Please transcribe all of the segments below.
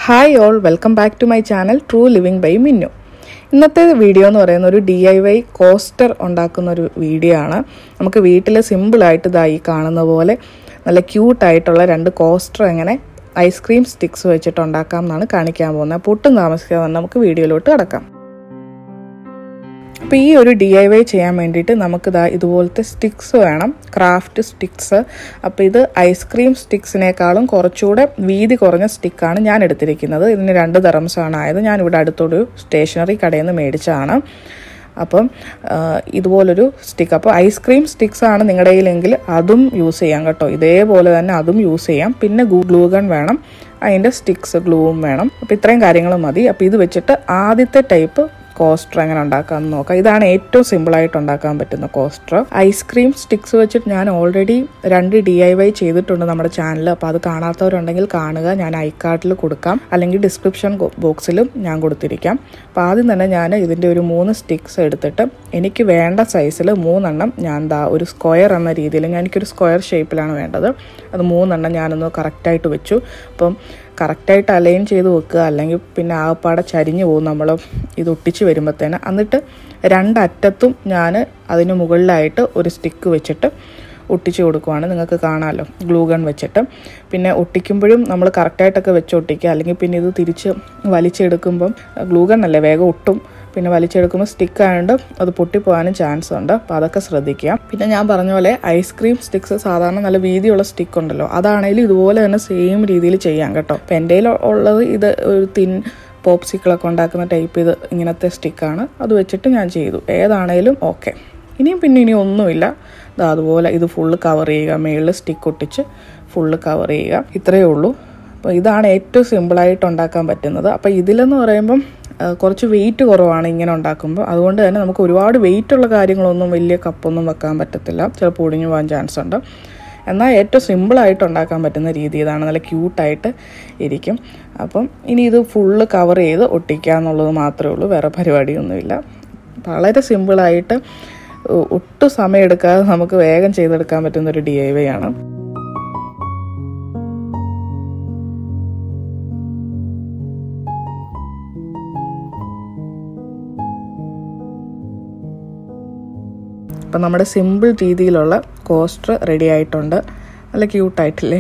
Hi all, welcome back to my channel True Living by Minnu. ഇന്നത്തെ video എന്ന് പറയുന്നത് ഒരു DIY കോസ്റ്റർ ഉണ്ടാക്കുന്ന ഒരു വീഡിയോ ആണ്. നമുക്ക് വീട്ടിൽ സിമ്പിൾ ആയിട്ട് ഈ കാണുന്ന പോലെ നല്ല ക്യൂട്ട് ആയിട്ടുള്ള രണ്ട് കോസ്റ്റർ എങ്ങനെ ഐസ്ക്രീം സ്റ്റിക്സ് വെച്ചിട്ട് ഉണ്ടാക്കാം എന്നാണ് കാണിക്കാൻ പോകുന്നത്. അപ്പോൾ ഒട്ടും താമസിക്കാതെ നമുക്ക് വീഡിയോയിലോട്ട് കടക്കാം. അപ്പോൾ ഈ ഒരു DIY ചെയ്യാൻ വേണ്ടിയിട്ട് നമുക്ക് ഇതുപോലത്തെ സ്റ്റിക്സ് വേണം, ക്രാഫ്റ്റ് സ്റ്റിക്സ്. അപ്പോൾ ഇത് ഐസ്ക്രീം സ്റ്റിക്സിനേക്കാളും കുറച്ചുകൂടെ വീതി കുറഞ്ഞ സ്റ്റിക്കാണ് ഞാൻ എടുത്തിരിക്കുന്നത്. ഇതിന് 2 ദിർഹംസാണ് ആയത്. ഞാനിവിടെ അടുത്തൊരു സ്റ്റേഷനറി കടയിൽ നിന്ന് മേടിച്ചതാണ്. അപ്പം ഇതുപോലൊരു സ്റ്റിക്ക്. അപ്പോൾ ഐസ്ക്രീം സ്റ്റിക്സ് ആണ് നിങ്ങളുടെ കയ്യിലെങ്കിൽ അതും യൂസ് ചെയ്യാം കേട്ടോ. ഇതേപോലെ തന്നെ അതും യൂസ് ചെയ്യാം. പിന്നെ ഗ്ലൂ ഗൺ വേണം, അതിൻ്റെ സ്റ്റിക്സ് ഗ്ലൂവും വേണം. അപ്പോൾ ഇത്രയും കാര്യങ്ങൾ മതി. അപ്പോൾ ഇത് വെച്ചിട്ട് ആദ്യത്തെ ടൈപ്പ് കോസ്റ്റർ എങ്ങനെ ഉണ്ടാക്കാമെന്ന് നോക്കാം. ഇതാണ് ഏറ്റവും സിമ്പിളായിട്ട് ഉണ്ടാക്കാൻ പറ്റുന്ന കോസ്റ്റർ. ഐസ്ക്രീം സ്റ്റിക്സ് വെച്ചിട്ട് ഞാൻ ഓൾറെഡി 2 DIY ചെയ്തിട്ടുണ്ട് നമ്മുടെ ചാനലിൽ. അപ്പോൾ അത് കാണാത്തവരുണ്ടെങ്കിൽ കാണുക. ഞാൻ ഐക്കാർഡിൽ കൊടുക്കാം, അല്ലെങ്കിൽ ഡിസ്ക്രിപ്ഷൻ ബോക്സിലും ഞാൻ കൊടുത്തിരിക്കാം. അപ്പോൾ ആദ്യം തന്നെ ഞാൻ ഇതിൻ്റെ ഒരു 3 സ്റ്റിക്സ് എടുത്തിട്ട് എനിക്ക് വേണ്ട സൈസിൽ 3 എണ്ണം ഞാൻ ഒരു സ്ക്വയർ എന്ന രീതിയിൽ, എനിക്കൊരു സ്ക്വയർ ഷേപ്പിലാണ് വേണ്ടത്. അത് 3 എണ്ണം ഞാനൊന്ന് കറക്റ്റായിട്ട് വെച്ചു. അപ്പം കറക്റ്റായിട്ട് അലൈൻ ചെയ്ത് വെക്കുക, അല്ലെങ്കിൽ പിന്നെ ആകപ്പാടെ ചരിഞ്ഞു പോകും നമ്മൾ ഇത് ഒട്ടിച്ച് വരുമ്പോഴത്തേന്. എന്നിട്ട് 2 അറ്റത്തും ഞാൻ അതിന് മുകളിലായിട്ട് ഒരു സ്റ്റിക്ക് വെച്ചിട്ട് ഒട്ടിച്ച് കൊടുക്കുവാണ്. നിങ്ങൾക്ക് കാണാമല്ലോ, ഗ്ലൂ ഗൺ വെച്ചിട്ട്. പിന്നെ ഒട്ടിക്കുമ്പോഴും നമ്മൾ കറക്റ്റായിട്ടൊക്കെ വെച്ച് ഒട്ടിക്കുക, അല്ലെങ്കിൽ പിന്നെ ഇത് തിരിച്ച് വലിച്ചെടുക്കുമ്പം ഗ്ലൂ ഗൺ അല്ലേ വേഗം ഒട്ടും. പിന്നെ വലിച്ചെടുക്കുമ്പോൾ സ്റ്റിക്ക് ആയതുകൊണ്ട് അത് പൊട്ടിപ്പോകാനും ചാൻസ് ഉണ്ട്. അപ്പോൾ അതൊക്കെ ശ്രദ്ധിക്കുക. പിന്നെ ഞാൻ പറഞ്ഞ പോലെ ഐസ്ക്രീം സ്റ്റിക്സ് സാധാരണ നല്ല വീതിയുള്ള സ്റ്റിക്ക് ഉണ്ടല്ലോ, അതാണെങ്കിലും ഇതുപോലെ തന്നെ സെയിം രീതിയിൽ ചെയ്യാം കേട്ടോ. അപ്പോൾ എൻ്റെ ഉള്ളത് ഇത് ഒരു തിൻ പോപ്സിക്കിളൊക്കെ ഉണ്ടാക്കുന്ന ടൈപ്പ് ഇത് ഇങ്ങനത്തെ സ്റ്റിക്കാണ്. അത് വെച്ചിട്ട് ഞാൻ ചെയ്തു. ഏതാണേലും ഓക്കെ. ഇനി ഒന്നുമില്ല. അതുപോലെ ഇത് ഫുള്ള് കവർ ചെയ്യുക, മേളിൽ സ്റ്റിക്ക് ഒട്ടിച്ച് ഫുള്ള് കവർ ചെയ്യുക. ഇത്രയേ ഉള്ളൂ. അപ്പോൾ ഇതാണ് ഏറ്റവും സിമ്പിളായിട്ട് ഉണ്ടാക്കാൻ പറ്റുന്നത്. അപ്പോൾ ഇതിലെന്ന് പറയുമ്പം കുറച്ച് വെയിറ്റ് കുറവാണ് ഇങ്ങനെ ഉണ്ടാക്കുമ്പോൾ. അതുകൊണ്ട് തന്നെ നമുക്ക് ഒരുപാട് വെയിറ്റുള്ള കാര്യങ്ങളൊന്നും വലിയ കപ്പൊന്നും വെക്കാൻ പറ്റത്തില്ല, ചിലപ്പോൾ ഒടിഞ്ഞു പോകാൻ ചാൻസ് ഉണ്ട്. എന്നാൽ ഏറ്റവും സിമ്പിളായിട്ട് ഉണ്ടാക്കാൻ പറ്റുന്ന രീതി ഇതാണ്. നല്ല ക്യൂട്ടായിട്ട് ഇരിക്കും. അപ്പം ഇനി ഇത് ഫുള്ള് കവർ ചെയ്ത് ഒട്ടിക്കുക എന്നുള്ളത് മാത്രമേ ഉള്ളൂ, വേറെ പരിപാടിയൊന്നുമില്ല. വളരെ സിമ്പിളായിട്ട് ഒട്ടും സമയം എടുക്കാതെ നമുക്ക് വേഗം ചെയ്തെടുക്കാൻ പറ്റുന്നൊരു DIY ആണ്. അപ്പം നമ്മുടെ സിമ്പിൾ രീതിയിലുള്ള കോസ്റ്റർ റെഡി ആയിട്ടുണ്ട്. നല്ല ക്യൂട്ടായിട്ടില്ലേ?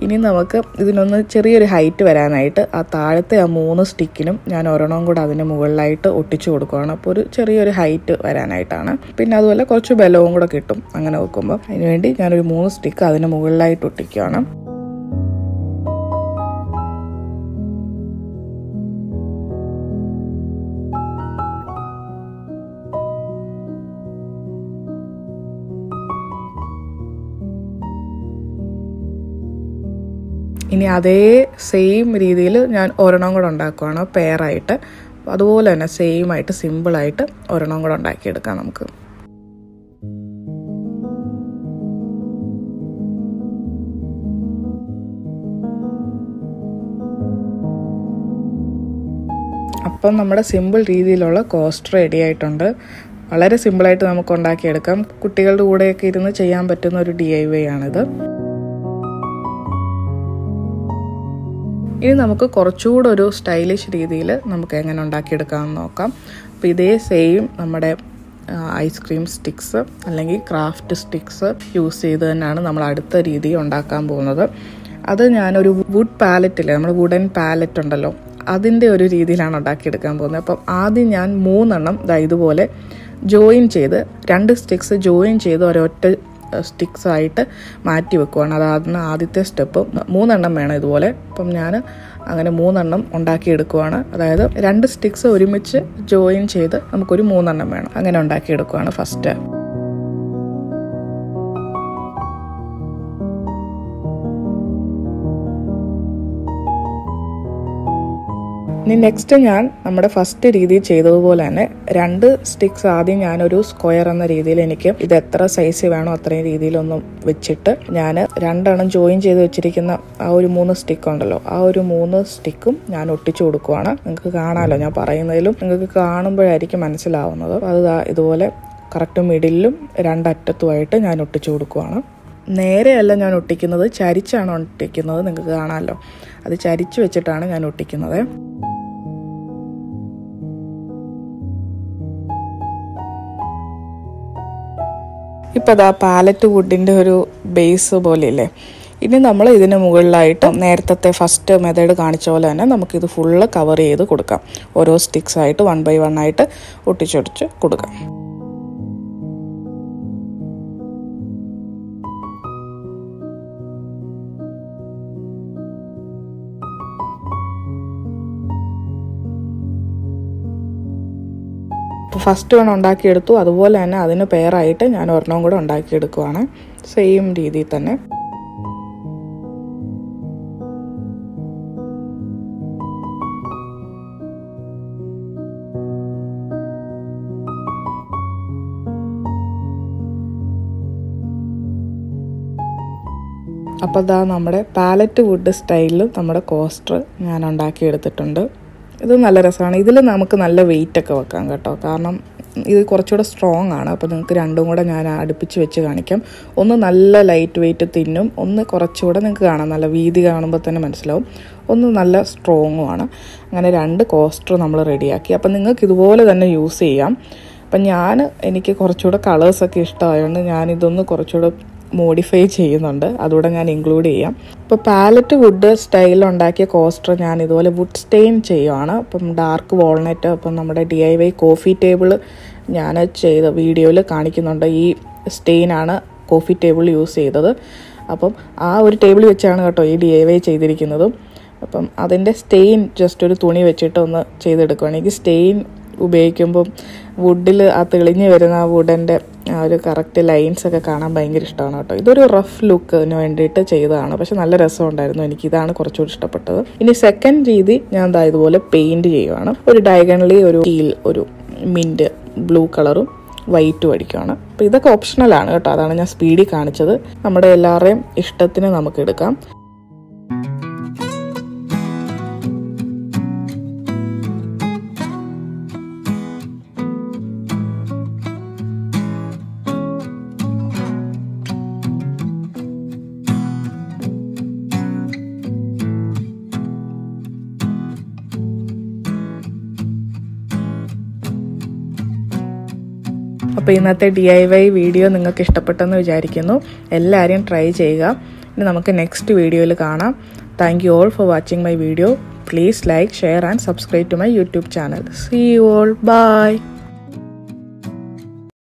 ഇനി നമുക്ക് ഇതിനൊന്ന് ചെറിയൊരു ഹൈറ്റ് വരാനായിട്ട് ആ താഴത്തെ ആ 3 സ്റ്റിക്കിനും ഞാൻ ഒരെണ്ണം കൂടെ അതിന് മുകളിലായിട്ട് ഒട്ടിച്ചു കൊടുക്കുകയാണ്. അപ്പോൾ ഒരു ചെറിയൊരു ഹൈറ്റ് വരാനായിട്ടാണ്. പിന്നെ അതുപോലെ കുറച്ച് ബലവും കൂടെ കിട്ടും അങ്ങനെ വെക്കുമ്പോൾ. അതിനുവേണ്ടി ഞാനൊരു 3 സ്റ്റിക്ക് അതിന് മുകളിലായിട്ട് ഒട്ടിക്കുകയാണ്. ഇനി അതേ സെയിം രീതിയിൽ ഞാൻ ഒരെണ്ണം കൂടെ ഉണ്ടാക്കുവാണ് പെയറായിട്ട്. അതുപോലെ തന്നെ സെയിമായിട്ട് സിമ്പിളായിട്ട് ഒരെണ്ണം കൂടെ ഉണ്ടാക്കിയെടുക്കാം നമുക്ക്. അപ്പം നമ്മുടെ സിമ്പിൾ രീതിയിലുള്ള കോസ്റ്റർ റെഡി ആയിട്ടുണ്ട്. വളരെ സിമ്പിളായിട്ട് നമുക്ക് ഉണ്ടാക്കിയെടുക്കാം. കുട്ടികളുടെ കൂടെയൊക്കെ ഇരുന്ന് ചെയ്യാൻ പറ്റുന്ന ഒരു DIY ആണിത്. ഇനി നമുക്ക് കുറച്ചുകൂടെ ഒരു സ്റ്റൈലിഷ് രീതിയിൽ നമുക്ക് എങ്ങനെ ഉണ്ടാക്കിയെടുക്കാമെന്ന് നോക്കാം. അപ്പോൾ ഇതേ സെയിം നമ്മുടെ ഐസ്ക്രീം സ്റ്റിക്സ് അല്ലെങ്കിൽ ക്രാഫ്റ്റ് സ്റ്റിക്സ് യൂസ് ചെയ്ത് തന്നെയാണ് നമ്മൾ അടുത്ത രീതി ഉണ്ടാക്കാൻ പോകുന്നത്. അത് ഞാനൊരു വുഡ് പാലറ്റില്ലേ, നമ്മുടെ വുഡൻ പാലറ്റ് ഉണ്ടല്ലോ, അതിൻ്റെ ഒരു രീതിയിലാണ് ഉണ്ടാക്കിയെടുക്കാൻ പോകുന്നത്. അപ്പം ആദ്യം ഞാൻ 3 എണ്ണം ഇതുപോലെ ജോയിൻ ചെയ്ത് 2 സ്റ്റിക്സ് ജോയിൻ ചെയ്ത് ഒരൊറ്റ സ്റ്റിക്സ് ആയിട്ട് മാറ്റി വെക്കുവാണ്. അതാണ് ആദ്യത്തെ സ്റ്റെപ്പ്. 3 എണ്ണം വേണം ഇതുപോലെ. അപ്പം ഞാൻ അങ്ങനെ 3 എണ്ണം ഉണ്ടാക്കിയെടുക്കുവാണ്. അതായത് 2 സ്റ്റിക്സ് ഒരുമിച്ച് ജോയിൻ ചെയ്ത് നമുക്കൊരു 3 എണ്ണം വേണം. അങ്ങനെ ഉണ്ടാക്കിയെടുക്കുവാണ് ഫസ്റ്റ്. ഇനി നെക്സ്റ്റ് ഞാൻ നമ്മുടെ ഫസ്റ്റ് രീതി ചെയ്തതുപോലെ തന്നെ 2 സ്റ്റിക്സ് ആദ്യം ഞാനൊരു സ്ക്വയർ എന്ന രീതിയിൽ, എനിക്ക് ഇത് എത്ര സൈസ് വേണോ അത്രയും രീതിയിലൊന്നും വെച്ചിട്ട് ഞാൻ 2 എണ്ണം ജോയിൻ ചെയ്ത് വെച്ചിരിക്കുന്ന ആ ഒരു 3 സ്റ്റിക്ക് ഉണ്ടല്ലോ, ആ ഒരു 3 സ്റ്റിക്കും ഞാൻ ഒട്ടിച്ചു കൊടുക്കുവാണ്. നിങ്ങൾക്ക് കാണാമല്ലോ, ഞാൻ പറയുന്നതിലും നിങ്ങൾക്ക് കാണുമ്പോഴായിരിക്കും മനസ്സിലാവുന്നത്. അത് ഇതുപോലെ കറക്റ്റ് മിഡിലും 2 അറ്റത്തുമായിട്ട് ഞാൻ ഒട്ടിച്ചു കൊടുക്കുവാണ്. നേരെയല്ല ഞാൻ ഒട്ടിക്കുന്നത്, ചരിച്ചാണ് ഒട്ടിക്കുന്നത്. നിങ്ങൾക്ക് കാണാമല്ലോ. അത് ചരിച്ചു വെച്ചിട്ടാണ് ഞാൻ ഒട്ടിക്കുന്നത്. ഇപ്പോൾ അതാ പാലറ്റ് വുഡിൻ്റെ ഒരു ബേസ് പോലെയില്ലേ. ഇനി നമ്മൾ ഇതിന് മുകളിലായിട്ട് നേരത്തെ ഫസ്റ്റ് മെത്തേഡ് കാണിച്ച പോലെ തന്നെ നമുക്കിത് ഫുള്ള് കവർ ചെയ്ത് കൊടുക്കാം. ഓരോ സ്റ്റിക്സ് ആയിട്ട് 1 by 1 ആയിട്ട് ഒട്ടിച്ചൊടിച്ച് കൊടുക്കാം. ഫസ്റ്റ് വൺ ഉണ്ടാക്കിയെടുത്തു, അതുപോലെ തന്നെ അതിന് പെയറായിട്ട് ഞാൻ ഒരെണ്ണം കൂടെ ഉണ്ടാക്കിയെടുക്കുവാണ്, സെയിം രീതിയിൽ തന്നെ. അപ്പോൾ ഇതാ നമ്മുടെ പാലറ്റ് വുഡ് സ്റ്റൈലിൽ നമ്മുടെ കോസ്റ്റർ ഞാൻ ഉണ്ടാക്കിയെടുത്തിട്ടുണ്ട്. ഇത് നല്ല രസമാണ്. ഇതിൽ നമുക്ക് നല്ല വെയിറ്റൊക്കെ വെക്കാം കേട്ടോ, കാരണം ഇത് കുറച്ചുകൂടെ സ്ട്രോങ് ആണ്. അപ്പോൾ നിങ്ങൾക്ക് രണ്ടും കൂടെ ഞാൻ അടുപ്പിച്ച് വെച്ച് കാണിക്കാം. ഒന്ന് നല്ല ലൈറ്റ് വെയിറ്റ് തിന്നും, ഒന്ന് കുറച്ചുകൂടെ നിങ്ങൾക്ക് കാണാം, നല്ല വീതി കാണുമ്പോൾ തന്നെ മനസ്സിലാവും, ഒന്ന് നല്ല സ്ട്രോങ്ങുമാണ്. അങ്ങനെ 2 കോസ്റ്റർ നമ്മൾ റെഡിയാക്കി. അപ്പം നിങ്ങൾക്ക് ഇതുപോലെ തന്നെ യൂസ് ചെയ്യാം. അപ്പം എനിക്ക് കുറച്ചുകൂടെ കളേഴ്സൊക്കെ ഇഷ്ടമായതുകൊണ്ട് ഞാനിതൊന്ന് കുറച്ചുകൂടെ മോഡിഫൈ ചെയ്യുന്നുണ്ട്, അതുകൂടെ ഞാൻ ഇൻക്ലൂഡ് ചെയ്യാം. ഇപ്പോൾ പാലറ്റ് വുഡ് സ്റ്റൈലുണ്ടാക്കിയ കോസ്റ്റർ ഞാൻ ഇതുപോലെ വുഡ് സ്റ്റെയിൻ ചെയ്യുവാണ്. അപ്പം ഡാർക്ക് വാൾനട്ട്, അപ്പം നമ്മുടെ DIY കോഫി ടേബിൾ ഞാൻ ചെയ്ത വീഡിയോയിൽ കാണിക്കുന്നുണ്ട്. ഈ സ്റ്റെയിനാണ് കോഫി ടേബിൾ യൂസ് ചെയ്തത്. അപ്പം ആ ഒരു ടേബിൾ വെച്ചാണ് കേട്ടോ ഈ DIY ചെയ്തിരിക്കുന്നതും. അപ്പം അതിൻ്റെ സ്റ്റെയിൻ ജസ്റ്റ് ഒരു തുണി വെച്ചിട്ട് ഒന്ന് ചെയ്തെടുക്കുകയാണ്. എനിക്ക് സ്റ്റെയിൻ ഉപയോഗിക്കുമ്പം വുഡിൽ ആ തെളിഞ്ഞ് വരുന്ന ആ വുഡിൻ്റെ ആ ഒരു കറക്റ്റ് ലൈൻസൊക്കെ കാണാൻ ഭയങ്കര ഇഷ്ടമാണ് കേട്ടോ. ഇതൊരു റഫ് ലുക്കിന് വേണ്ടിയിട്ട് ചെയ്തതാണ്, പക്ഷെ നല്ല രസമുണ്ടായിരുന്നു. എനിക്കിതാണ് കുറച്ചുകൂടി ഇഷ്ടപ്പെട്ടത്. ഇനി സെക്കൻഡ് രീതി ഞാൻ ഇതുപോലെ പെയിൻറ് ചെയ്യുവാണ്. ഒരു ഡയഗണലി ഒരു ടീൽ, ഒരു മിൻറ്റ് ബ്ലൂ കളറും വൈറ്റും അടിക്കുകയാണ്. അപ്പോൾ ഇതൊക്കെ ഓപ്ഷണലാണ് കേട്ടോ, അതാണ് ഞാൻ സ്പീഡിൽ കാണിച്ചത്. നമ്മുടെ എല്ലാവരുടെയും ഇഷ്ടത്തിന് നമുക്ക് എടുക്കാം. അപ്പോൾ ഇന്നത്തെ DIY വീഡിയോ നിങ്ങൾക്ക് ഇഷ്ടപ്പെട്ടെന്ന് വിചാരിക്കുന്നു. എല്ലാവരും ട്രൈ ചെയ്യുക. ഇനി നമുക്ക് നെക്സ്റ്റ് വീഡിയോയിൽ കാണാം. Thank you all for watching my video. Please like, share and subscribe to my YouTube channel. See you all. Bye.